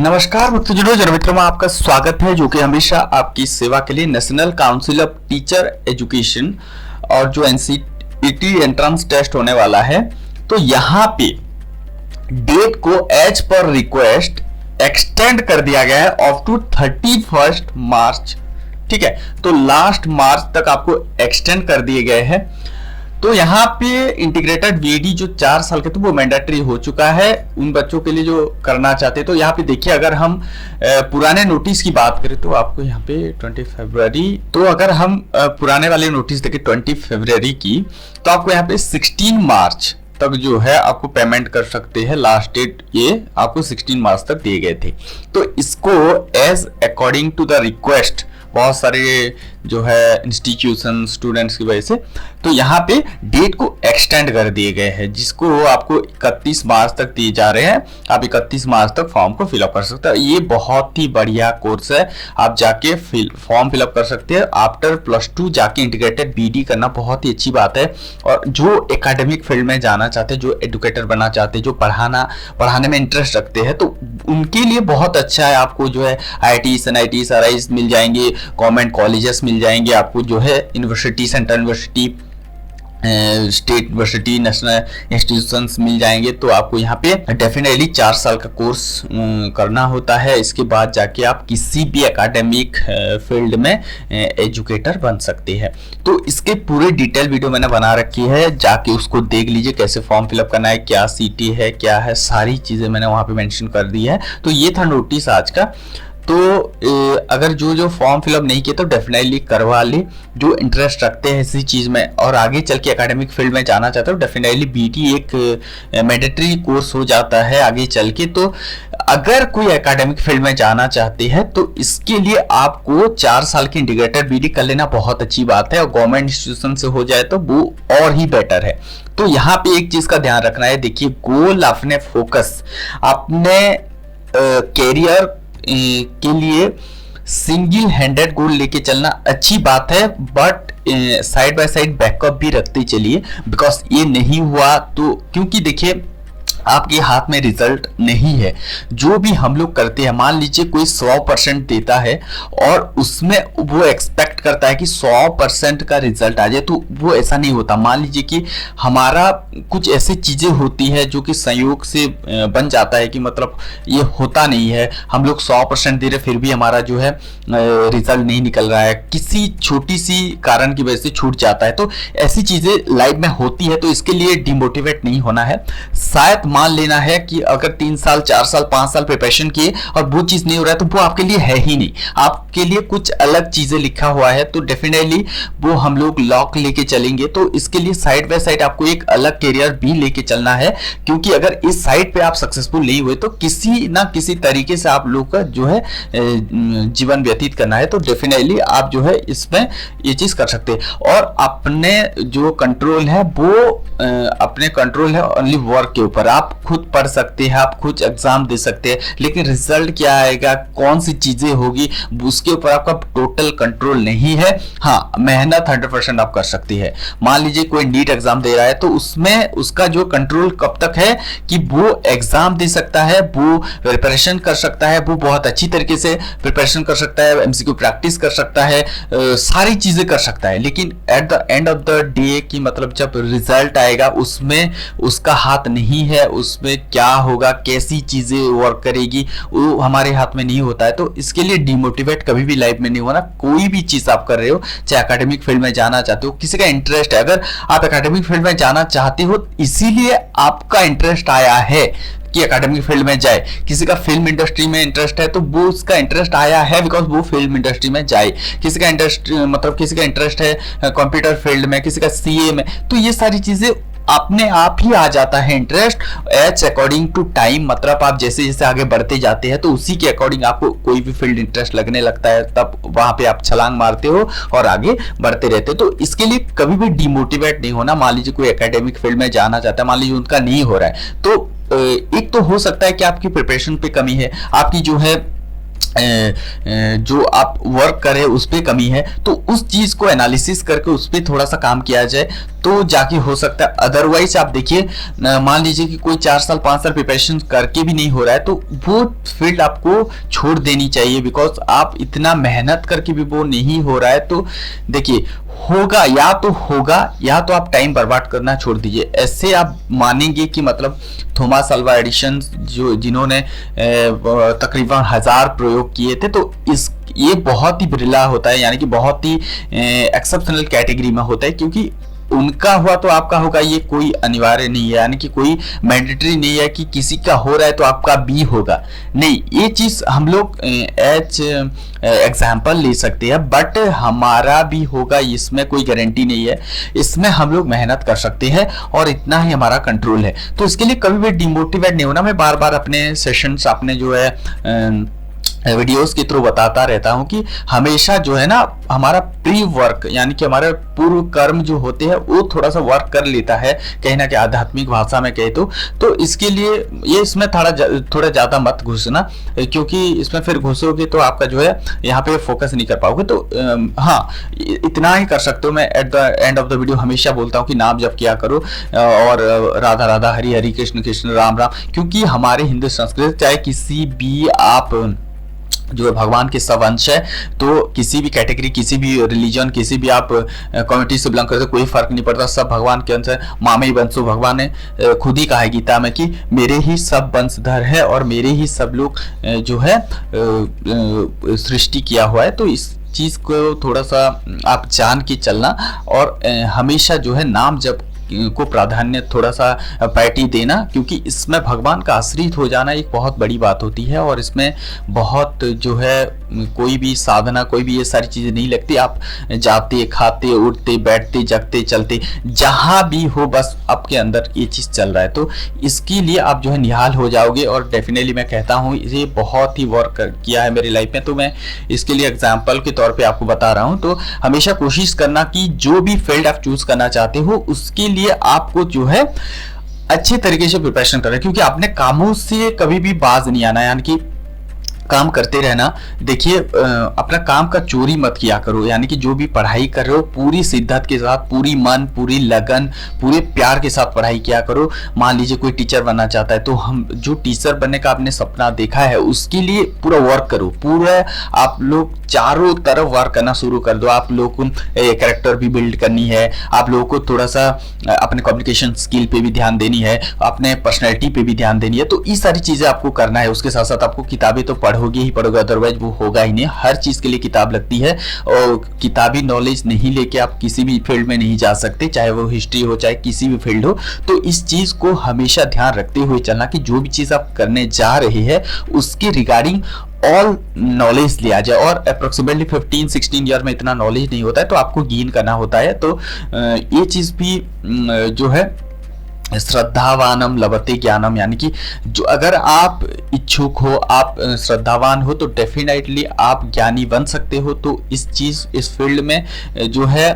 नमस्कार मित्रों में आपका स्वागत है जो कि हमेशा आपकी सेवा के लिए national council of teacher education और जो एनसीईटी एंट्रेंस टेस्ट होने वाला है तो यहाँ पे डेट को एज पर रिक्वेस्ट एक्सटेंड कर दिया गया है अप टू 31 मार्च। ठीक है, तो लास्ट मार्च तक आपको एक्सटेंड कर दिए गए हैं। तो यहाँ पे इंटीग्रेटेड वीडी जो 4 साल के तो वो मैंडेटरी हो चुका है उन बच्चों के लिए जो करना चाहते हैं। तो यहाँ पे देखिए, अगर हम पुराने नोटिस की बात करें तो आपको यहाँ पे 20 फरवरी, तो अगर हम पुराने वाले नोटिस देखें 20 फरवरी की, तो आपको यहाँ पे 16 मार्च तक जो है आपको पेमेंट कर सकते हैं। लास्ट डेट ये आपको 16 मार्च तक दिए गए थे। तो इसको as according to the request बहुत सारे जो है इंस्टीट्यूशन स्टूडेंट्स की वजह से तो यहाँ पे डेट को एक्सटेंड कर दिए गए हैं, जिसको आपको 31 मार्च तक दिए जा रहे हैं। आप 31 मार्च तक फॉर्म को फिलअप कर सकते हैं। ये बहुत ही बढ़िया कोर्स है, आप जाके फॉर्म फिलअप कर सकते हैं। आफ्टर +2 जाके इंटीग्रेटेड बीडी करना बहुत ही अच्छी बात है। और जो एकेडमिक फील्ड में जाना चाहते हैं, जो एजुकेटर बनना चाहते हैं, जो पढ़ाने में इंटरेस्ट रखते हैं, तो उनके लिए बहुत अच्छा है। आपको जो है IITs NITs RIs मिल जाएंगे, गवर्नमेंट कॉलेजेस मिल जाएंगे, आपको जो है university, central university, state university, national institutions मिल जाएंगे। तो आपको यहाँ पे डेफिनेटली 4 साल का कोर्स करना होता है। इसके बाद जाके आप किसी भी एकेडमिक फील्ड में एजुकेटर बन सकते हैं। तो इसके पूरे डिटेल वीडियो मैंने बना रखी है, जाके उसको देख लीजिए कैसे फॉर्म फिलअप करना है, क्या सीटी है, क्या है, सारी चीजें मैंने वहां पे मेंशन कर दी है। तो ये था नोटिस आज का। तो अगर जो फॉर्म फिलअप नहीं किया तो डेफिनेटली करवा ले, जो इंटरेस्ट रखते हैं इसी चीज़ में और आगे चल के एकेडमिक फील्ड में जाना चाहते हो, डेफिनेटली बीटी एक मैंडेटरी कोर्स हो जाता है आगे चल के। तो अगर कोई एकेडमिक फील्ड में जाना चाहते हैं तो इसके लिए आपको 4 साल की इंटीग्रेटेड बीडी कर लेना बहुत अच्छी बात है, और गवर्नमेंट इंस्टीट्यूशन से हो जाए तो वो और ही बेटर है। तो यहाँ पे एक चीज़ का ध्यान रखना है, देखिए गोल अपने फोकस अपने कैरियर के लिए सिंगल हैंडेड गोल लेके चलना अच्छी बात है, but side by side backup भी रखते चलिए। बिकॉज ये नहीं हुआ तो, क्योंकि देखिए आपके हाथ में रिजल्ट नहीं है। जो भी हम लोग करते हैं, मान लीजिए कोई 100% देता है और उसमें वो एक्सपेक्ट करता है कि 100% का रिजल्ट आ जाए, तो वो ऐसा नहीं होता। मान लीजिए कि हमारा कुछ ऐसी चीजें होती है जो कि संयोग से बन जाता है कि मतलब ये होता नहीं है, हम लोग 100% दे रहे फिर भी हमारा जो है रिजल्ट नहीं निकल रहा है, किसी छोटी सी कारण की वजह से छूट जाता है। तो ऐसी चीजें लाइफ में होती है, तो इसके लिए डिमोटिवेट नहीं होना है। शायद मान लेना है कि अगर 3 साल 4 साल 5 साल प्रिपरेशन किए और वो चीज नहीं हो रहा है तो वो आपके लिए है ही नहीं, आपके लिए कुछ अलग चीजें लिखा हुआ है। तो डेफिनेटली वो हम लोग लॉक लेके चलेंगे। तो इसके लिए साइड बाय साइड आपको एक अलग करियर भी लेके चलना है, क्योंकि अगर इस साइड पे आप सक्सेसफुल नहीं हुए तो किसी ना किसी तरीके से आप लोग का जो है जीवन व्यतीत करना है। तो डेफिनेटली आप जो है इसमें ये चीज कर सकते हैं। और अपने जो कंट्रोल है वो अपने कंट्रोल है ओनली वर्क के ऊपर। आप खुद पढ़ सकते हैं, आप खुद एग्जाम दे सकते हैं, लेकिन रिजल्ट क्या आएगा, कौन सी चीजें होगी, उसके ऊपर आपका टोटल कंट्रोल नहीं है। हाँ, मेहनत 100% आप कर सकती है। मान लीजिए कोई नीट एग्जाम दे रहा है तो उसमें उसका जो कंट्रोल कब तक है कि वो एग्जाम दे सकता है, वो प्रिपरेशन कर सकता है, वो बहुत अच्छी तरीके से प्रिपरेशन कर सकता है, MCQ प्रैक्टिस कर सकता है, सारी चीजें कर सकता है। लेकिन at the end of the day की मतलब जब रिजल्ट आएगा उसमें उसका हाथ नहीं है, उसमें क्या होगा, कैसी चीजें वर्क करेगी, वो हमारे हाथ में नहीं होता है। तो इसके लिए डिमोटिवेट कभी भी लाइफ में नहीं होना। कोई भी चीज आप कर रहे हो, चाहे एकेडमिक फील्ड में जाना चाहते हो, किसी का इंटरेस्ट है, अगर आप एकेडमिक फील्ड में जाना चाहते हो इसीलिए आपका इंटरेस्ट आया है कि एकेडमिक फील्ड में जाए, किसी का फिल्म इंडस्ट्री में इंटरेस्ट है तो वो उसका इंटरेस्ट आया है बिकॉज वो फिल्म इंडस्ट्री में जाए, किसी का इंटरेस्ट मतलब किसी का इंटरेस्ट है कंप्यूटर फील्ड में, किसी का CA में, तो ये सारी चीजें अपने आप ही आ जाता है interest as according to time. मतलब आप जैसे जैसे आगे बढ़ते जाते हैं तो उसी के अकॉर्डिंग आपको कोई भी फील्ड इंटरेस्ट लगने लगता है, तब वहां पे आप छलांग मारते हो और आगे बढ़ते रहते हो। तो इसके लिए कभी भी डिमोटिवेट नहीं होना। मान लीजिए कोई एकेडमिक फील्ड में जाना चाहता है, मान लीजिए उनका नहीं हो रहा है, तो एक तो हो सकता है कि आपकी प्रिपरेशन पे कमी है, आपकी जो है जो आप वर्क कर रहे हैं उस पर कमी है, तो उस चीज को एनालिसिस करके उस पर थोड़ा सा काम किया जाए तो जाके हो सकता है। अदरवाइज आप देखिए, मान लीजिए कि कोई 4 साल 5 साल प्रिपरेशन करके भी नहीं हो रहा है तो वो फील्ड आपको छोड़ देनी चाहिए, बिकॉज आप इतना मेहनत करके भी वो नहीं हो रहा है। तो देखिए, होगा या तो आप टाइम बर्बाद करना छोड़ दीजिए। ऐसे आप मानेंगे कि मतलब थॉमस अल्वा एडिशन जिन्होंने तकरीबन 1000 प्रयोग किए थे, तो ये बहुत ही बिरला होता है, यानी कि बहुत ही एक्सेप्शनल कैटेगरी में होता है, क्योंकि उनका हुआ तो आपका होगा, ये कोई अनिवार्य नहीं है, यानी कि कोई मैंडेटरी नहीं है कि किसी का हो रहा है तो आपका भी होगा। नहीं, ये चीज हम लोग एज एग्जाम्पल ले सकते हैं, बट हमारा भी होगा इसमें कोई गारंटी नहीं है। इसमें हम लोग मेहनत कर सकते हैं और इतना ही हमारा कंट्रोल है। तो इसके लिए कभी भी डिमोटिवेट नहीं होना। मैं बार बार अपने सेशंस, अपने जो है वीडियोस के थ्रू बताता रहता हूं कि हमेशा जो है ना, हमारा प्री वर्क यानी कि हमारे पूर्व कर्म जो होते हैं वो थोड़ा सा वर्क कर लेता है, कहीं ना कहीं आध्यात्मिक भाषा में कहे तो इसके लिए ये इसमें थोड़ा ज़्यादा मत घुसना, क्योंकि इसमें फिर घुसोगे तो आपका जो है यहाँ पे फोकस नहीं कर पाओगे। तो हाँ, इतना ही कर सकते हो। मैं at the end of the video हमेशा बोलता हूँ कि नाम जप किया करो और राधा राधा, हरि हरि, कृष्ण कृष्ण, राम राम, क्योंकि हमारे हिंदू संस्कृति चाहे किसी भी आप जो है भगवान के सब अंश है, तो किसी भी कैटेगरी, किसी भी रिलीजन, किसी भी आप कम्युनिटी से बिलोंग करते, कोई फर्क नहीं पड़ता, सब भगवान के अंश है। मामे वंशो, भगवान ने खुद ही कहा है गीता में कि मेरे ही सब वंशधर है और मेरे ही सब लोग जो है सृष्टि किया हुआ है। तो इस चीज को थोड़ा सा आप जान के चलना और हमेशा जो है नाम जप को प्राधान्य थोड़ा सा प्रायोरिटी देना, क्योंकि इसमें भगवान का आश्रित हो जाना एक बहुत बड़ी बात होती है और इसमें बहुत जो है कोई भी साधना, कोई भी ये सारी चीजें नहीं लगती। आप जाते, खाते, उठते, बैठते, जगते, चलते, जहां भी हो, बस आपके अंदर ये चीज चल रहा है, तो इसके लिए आप जो है निहाल हो जाओगे। और डेफिनेटली मैं कहता हूँ ये बहुत ही वर्क किया है मेरी लाइफ में, तो मैं इसके लिए एग्जाम्पल के तौर पर आपको बता रहा हूँ। तो हमेशा कोशिश करना कि जो भी फील्ड आप चूज करना चाहते हो उसके लिए आपको जो है अच्छे तरीके से प्रिपरेशन करना है, क्योंकि आपने कामों से कभी भी बाज नहीं आना, यानी कि काम करते रहना। देखिए, अपना काम का चोरी मत किया करो, यानी कि जो भी पढ़ाई कर रहे हो पूरी शिद्दत के साथ, पूरी मन, पूरी लगन, पूरे प्यार के साथ पढ़ाई किया करो। मान लीजिए कोई टीचर बनना चाहता है, तो हम जो टीचर बनने का आपने सपना देखा है उसके लिए पूरा वर्क करो, पूरा आप लोग चारों तरफ वर्क करना शुरू कर दो। आप लोग को कैरेक्टर भी बिल्ड करनी है, आप लोगों को थोड़ा सा अपने कम्युनिकेशन स्किल पे भी ध्यान देनी है, अपने पर्सनैलिटी पे भी ध्यान देनी है। तो ये सारी चीजें आपको करना है। उसके साथ साथ आपको किताबें तो पढ़ोगे ही पढ़ोगे, अदरवाइज वो होगा ही नहीं। हर चीज के लिए किताब लगती है और किताबी नॉलेज नहीं लेके आप किसी भी फील्ड में नहीं जा सकते, चाहे वो हिस्ट्री हो, चाहे किसी भी फील्ड हो। तो इस चीज को हमेशा ध्यान रखते हुए चलना कि जो भी चीज आप करने जा रहे हैं उसके रिगार्डिंग ऑल नॉलेज लिया जाए। और अप्रोक्सीमेटली 15-16 ईयर में इतना नॉलेज नहीं होता है, तो आपको गेन करना होता है। तो ये चीज भी जो है श्रद्धावानम लभते ज्ञानम, यानी कि जो अगर आप इच्छुक हो, आप श्रद्धावान हो, तो डेफिनेटली आप ज्ञानी बन सकते हो। तो इस फील्ड में जो है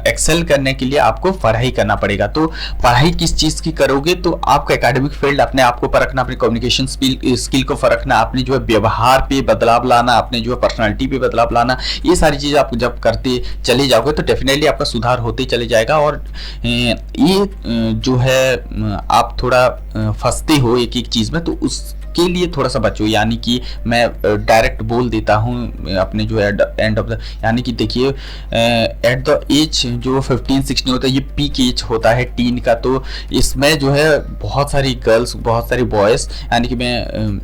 एक्सेल करने के लिए आपको पढ़ाई करना पड़ेगा। तो पढ़ाई किस चीज़ की करोगे, तो आपका एकेडमिक फील्ड अपने आप को परखना, अपने कम्युनिकेशन स्किल को परखना, अपने जो है व्यवहार पे बदलाव लाना, अपने जो है पर्सनालिटी पे बदलाव लाना, ये सारी चीज़ आप जब करते चले जाओगे तो डेफिनेटली आपका सुधार होते चले जाएगा। और ये जो है आप थोड़ा फंसते हो एक एक चीज में, तो उसके लिए थोड़ा सा बचो। यानी कि मैं डायरेक्ट बोल देता हूँ अपने जो एंड ऑफ द, यानी कि देखिए एट द एज जो 15-16 होता है, ये पीक एज होता है टीन का। तो इसमें जो है बहुत सारी गर्ल्स, बहुत सारी बॉयज, यानी कि मैं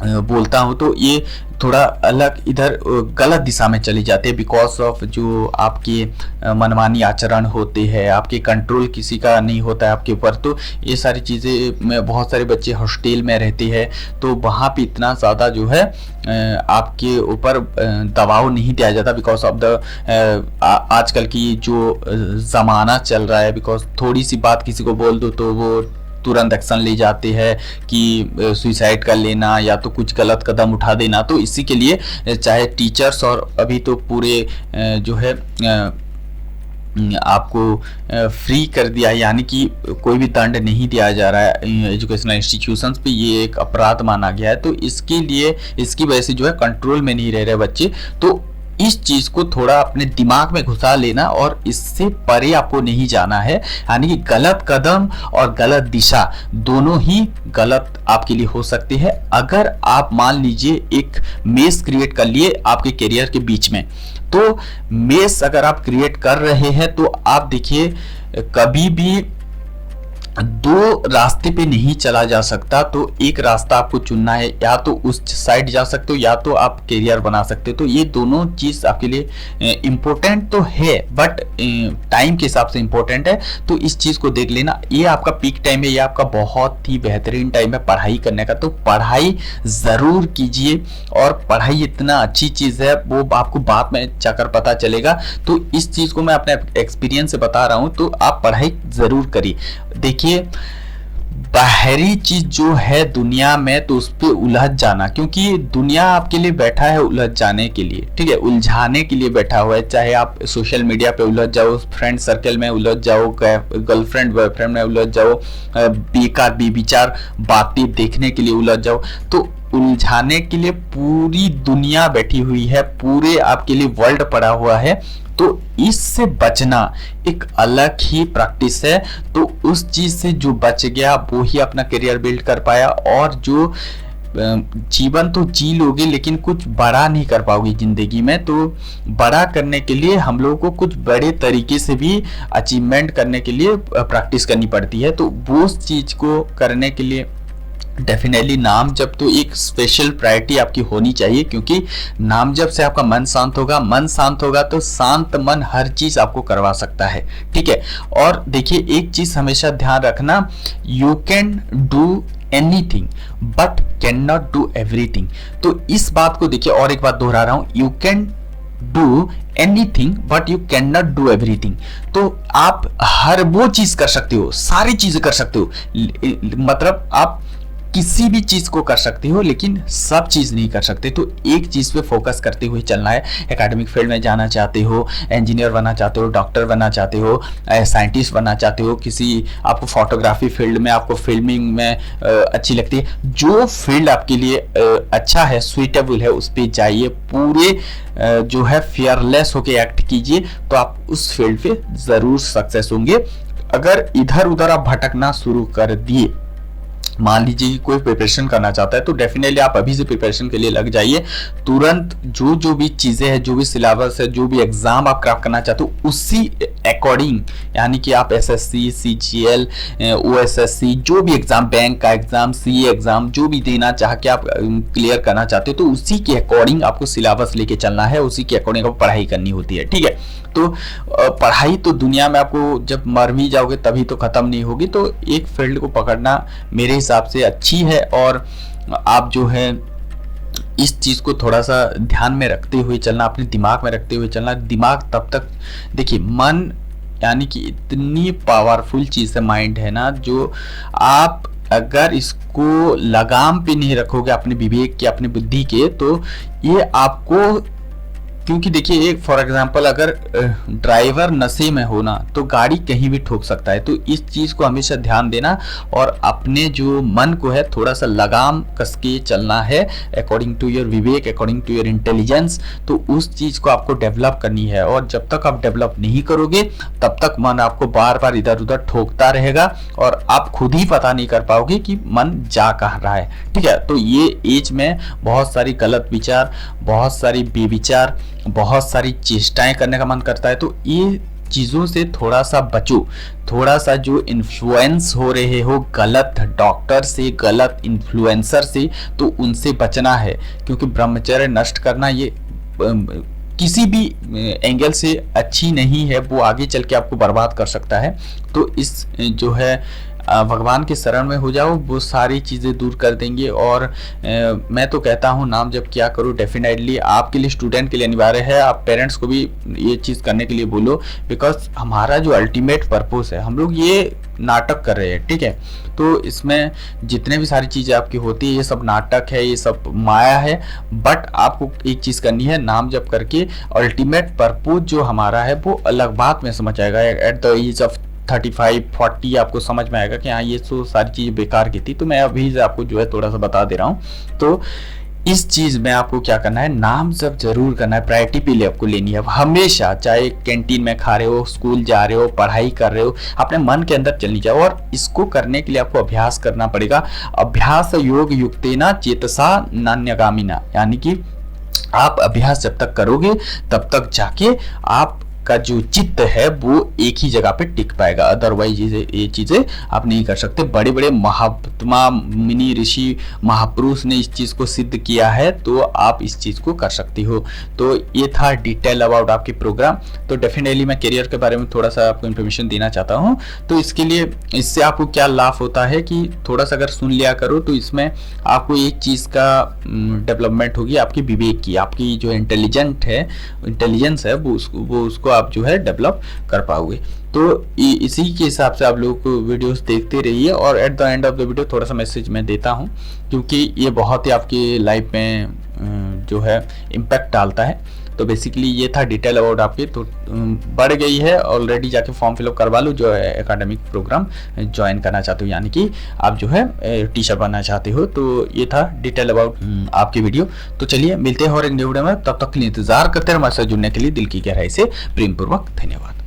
बोलता हूँ तो ये थोड़ा अलग इधर गलत दिशा में चले जाते हैं, बिकॉज ऑफ जो आपके मनमानी आचरण होते हैं, आपके कंट्रोल किसी का नहीं होता है आपके ऊपर। तो ये सारी चीज़ें में बहुत सारे बच्चे हॉस्टल में रहते हैं, तो वहाँ पे इतना ज़्यादा जो है आपके ऊपर दबाव नहीं दिया जाता, बिकॉज ऑफ द आजकल की जो ज़माना चल रहा है। बिकॉज थोड़ी सी बात किसी को बोल दो तो वो तुरंत एक्शन ले जाते हैं कि सुसाइड कर लेना या तो कुछ गलत कदम उठा देना। तो इसी के लिए चाहे टीचर्स, और अभी तो पूरे जो है आपको फ्री कर दिया है, यानी कि कोई भी दंड नहीं दिया जा रहा है एजुकेशनल इंस्टीट्यूशंस पे, ये एक अपराध माना गया है। तो इसके लिए, इसकी वजह से जो है कंट्रोल में नहीं रह रहे बच्चे। तो इस चीज को थोड़ा अपने दिमाग में घुसा लेना और इससे परे आपको नहीं जाना है। यानी कि गलत कदम और गलत दिशा दोनों ही गलत आपके लिए हो सकती है। अगर आप मान लीजिए एक मेस क्रिएट कर लिए आपके करियर के बीच में, तो मेस अगर आप क्रिएट कर रहे हैं तो आप देखिए कभी भी दो रास्ते पे नहीं चला जा सकता। तो एक रास्ता आपको चुनना है, या तो उस साइड जा सकते हो या तो आप करियर बना सकते हो। तो ये दोनों चीज आपके लिए इंपॉर्टेंट तो है, बट टाइम के हिसाब से इंपॉर्टेंट है। तो इस चीज को देख लेना, ये आपका पीक टाइम है, ये आपका बहुत ही बेहतरीन टाइम है पढ़ाई करने का। तो पढ़ाई जरूर कीजिए, और पढ़ाई इतना अच्छी चीज है वो आपको बाद में जाकर पता चलेगा। तो इस चीज को मैं अपने एक्सपीरियंस से बता रहा हूं, तो आप पढ़ाई जरूर करिए। देखिए बाहरी चीज जो है दुनिया में, तो उस पे उलझ जाना, क्योंकि दुनिया आपके लिए बैठा है उलझ जाने के लिए, ठीक है, उलझाने के लिए बैठा हुआ है। चाहे आप सोशल मीडिया पे उलझ जाओ, फ्रेंड सर्कल में उलझ जाओ, गर्लफ्रेंड बॉयफ्रेंड में उलझ जाओ, बेकार बेविचार बातें देखने के लिए उलझ जाओ, तो उलझाने के लिए पूरी दुनिया बैठी हुई है, पूरे आपके लिए वर्ल्ड पड़ा हुआ है। तो इससे बचना एक अलग ही प्रैक्टिस है। तो उस चीज से जो बच गया वो ही अपना करियर बिल्ड कर पाया, और जो जीवन तो जी लोगे लेकिन कुछ बड़ा नहीं कर पाओगे जिंदगी में। तो बड़ा करने के लिए हम लोगों को कुछ बड़े तरीके से भी अचीवमेंट करने के लिए प्रैक्टिस करनी पड़ती है। तो वो चीज को करने के लिए डेफिनेटली नाम जप तो एक स्पेशल प्रायोरिटी आपकी होनी चाहिए, क्योंकि नाम जप से आपका मन शांत होगा, मन शांत होगा तो शांत मन हर चीज आपको करवा सकता है, ठीक है। और देखिए एक चीज हमेशा ध्यान रखना, you can do anything but can not do everything. तो इस बात को देखिए, और एक बात दोहरा रहा हूं, you can do anything but you can not do everything. तो आप हर वो चीज कर सकते हो, सारी चीजें कर सकते हो, मतलब आप किसी भी चीज को कर सकते हो लेकिन सब चीज नहीं कर सकते। तो एक चीज पे फोकस करते हुए चलना है। एकेडमिक फील्ड में जाना चाहते हो, इंजीनियर बनना चाहते हो, डॉक्टर बनना चाहते हो, साइंटिस्ट बनना चाहते हो, किसी आपको फोटोग्राफी फील्ड में, आपको फिल्मिंग में अच्छी लगती है, जो फील्ड आपके लिए अच्छा है, सुइटेबल है, उस पर जाइए, पूरे जो है फियरलेस होके एक्ट कीजिए, तो आप उस फील्ड पे जरूर सक्सेस होंगे। अगर इधर उधर आप भटकना शुरू कर दिए, मान लीजिए कोई प्रिपरेशन करना चाहता है, तो डेफिनेटली आप अभी से प्रिपरेशन के लिए लग जाइए। तुरंत जो भी चीजें हैं, जो भी सिलेबस है, जो भी एग्जाम आप क्रैक करना चाहते हो, उसी अकॉर्डिंग, यानी कि आप एसएससी, सीजीएल, ओएसएससी, जो भी एग्जाम, बैंक का एग्जाम, सीए एग्जाम, जो भी देना चाह के आप क्लियर करना चाहते हो, तो उसी के अकॉर्डिंग आपको सिलेबस लेके चलना है, उसी के अकॉर्डिंग आपको पढ़ाई करनी होती है, ठीक है। तो पढ़ाई तो दुनिया में आपको जब मर भी जाओगे तभी तो खत्म नहीं होगी। तो एक फील्ड को पकड़ना मेरे हिसाब से अच्छी है, और आप जो है इस चीज को थोड़ा सा ध्यान में रखते हुए चलना, अपने दिमाग में रखते हुए चलना। दिमाग तब तक, देखिए मन यानी कि इतनी पावरफुल चीज है माइंड है ना, जो आप अगर इसको लगाम पे नहीं रखोगे अपने विवेक के, अपने बुद्धि के, तो ये आपको, क्योंकि देखिए एक फॉर एग्जांपल अगर ड्राइवर नशे में हो ना, तो गाड़ी कहीं भी ठोक सकता है। तो इस चीज को हमेशा ध्यान देना, और अपने जो मन को है थोड़ा सा लगाम कस के चलना है, अकॉर्डिंग टू योर विवेक, अकॉर्डिंग टू योर इंटेलिजेंस। तो उस चीज को आपको डेवलप करनी है, और जब तक आप डेवलप नहीं करोगे तब तक मन आपको बार बार इधर उधर ठोकता रहेगा, और आप खुद ही पता नहीं कर पाओगे कि मन जा कहाँ रहा है, ठीक है। तो ये एज में बहुत सारी गलत विचार, बहुत सारी बेविचार, बहुत सारी चेष्टाएं करने का मन करता है। तो ये चीजों से थोड़ा सा बचो, थोड़ा सा जो इन्फ्लुएंस हो रहे हो गलत डॉक्टर से, गलत इन्फ्लुएंसर से, तो उनसे बचना है, क्योंकि ब्रह्मचर्य नष्ट करना ये किसी भी एंगल से अच्छी नहीं है, वो आगे चल के आपको बर्बाद कर सकता है। तो इस जो है भगवान के शरण में हो जाओ, वो सारी चीज़ें दूर कर देंगे। और मैं तो कहता हूँ नाम जब क्या करो, डेफिनेटली आपके लिए, स्टूडेंट के लिए अनिवार्य है। आप पेरेंट्स को भी ये चीज़ करने के लिए बोलो, बिकॉज हमारा जो अल्टीमेट पर्पस है, हम लोग ये नाटक कर रहे हैं, ठीक है। तो इसमें जितने भी सारी चीज़ें आपकी होती है, ये सब नाटक है, ये सब माया है, बट आपको एक चीज़ करनी है, नाम जप करके अल्टीमेट पर्पस जो हमारा है वो अलग बात में समझ आएगा। एट द एज ऑफ 35-40 आपको समझ में आएगा कि हाँ ये तो सारी चीज़ें बेकार की थी। तो मैं अभी से आपको जो है थोड़ा सा बता दे रहा हूँ। तो इस चीज में आपको क्या करना है, नाम जब जरूर करना है, प्रायोरिटी पे आपको लेनी है हमेशा। चाहे कैंटीन में खा रहे हो, स्कूल जा रहे हो, पढ़ाई कर रहे हो, अपने मन के अंदर चलनी जाओ। और इसको करने के लिए आपको अभ्यास करना पड़ेगा। अभ्यास योग युक्तेना चेतसा नान्यगामिना, यानी कि आप अभ्यास जब तक करोगे तब तक जाके आप का जो चित्त है वो एक ही जगह पे टिक पाएगा। अदरवाइज ये चीजें आप नहीं कर सकते। बड़े बड़े महात्मा, मुनि, ऋषि, महापुरुष ने इस चीज को सिद्ध किया है, तो आप इस चीज को कर सकती हो। तो ये था डिटेल अबाउट आपके प्रोग्राम। तो डेफिनेटली मैं करियर के बारे में थोड़ा सा आपको इन्फॉर्मेशन देना चाहता हूँ। तो इसके लिए, इससे आपको क्या लाभ होता है कि थोड़ा सा अगर सुन लिया करो तो इसमें आपको एक चीज का डेवलपमेंट होगी, आपकी विवेक की, आपकी जो इंटेलिजेंस है वो उसको आप जो है डेवलप कर पाओगे। तो इसी के हिसाब से आप लोग वीडियोस देखते रहिए। और at the end of the video थोड़ा सा मैसेज मैं देता हूं, क्योंकि ये बहुत ही आपकी लाइफ में जो है इम्पैक्ट डालता है। तो बेसिकली ये था डिटेल अबाउट आपके। तो बढ़ गई है ऑलरेडी, जाके फॉर्म फिलअप करवा लो जो है एकेडमिक प्रोग्राम ज्वाइन करना चाहते हो, यानी कि आप जो है टीचर बनना चाहते हो। तो ये था डिटेल अबाउट आपकी वीडियो। तो चलिए मिलते हैं और एक न्यू वीडियो में, तब तक के लिए इंतजार करते हैं। हमारे साथ जुड़ने के लिए दिल की गहराई से प्रेम पूर्वक धन्यवाद।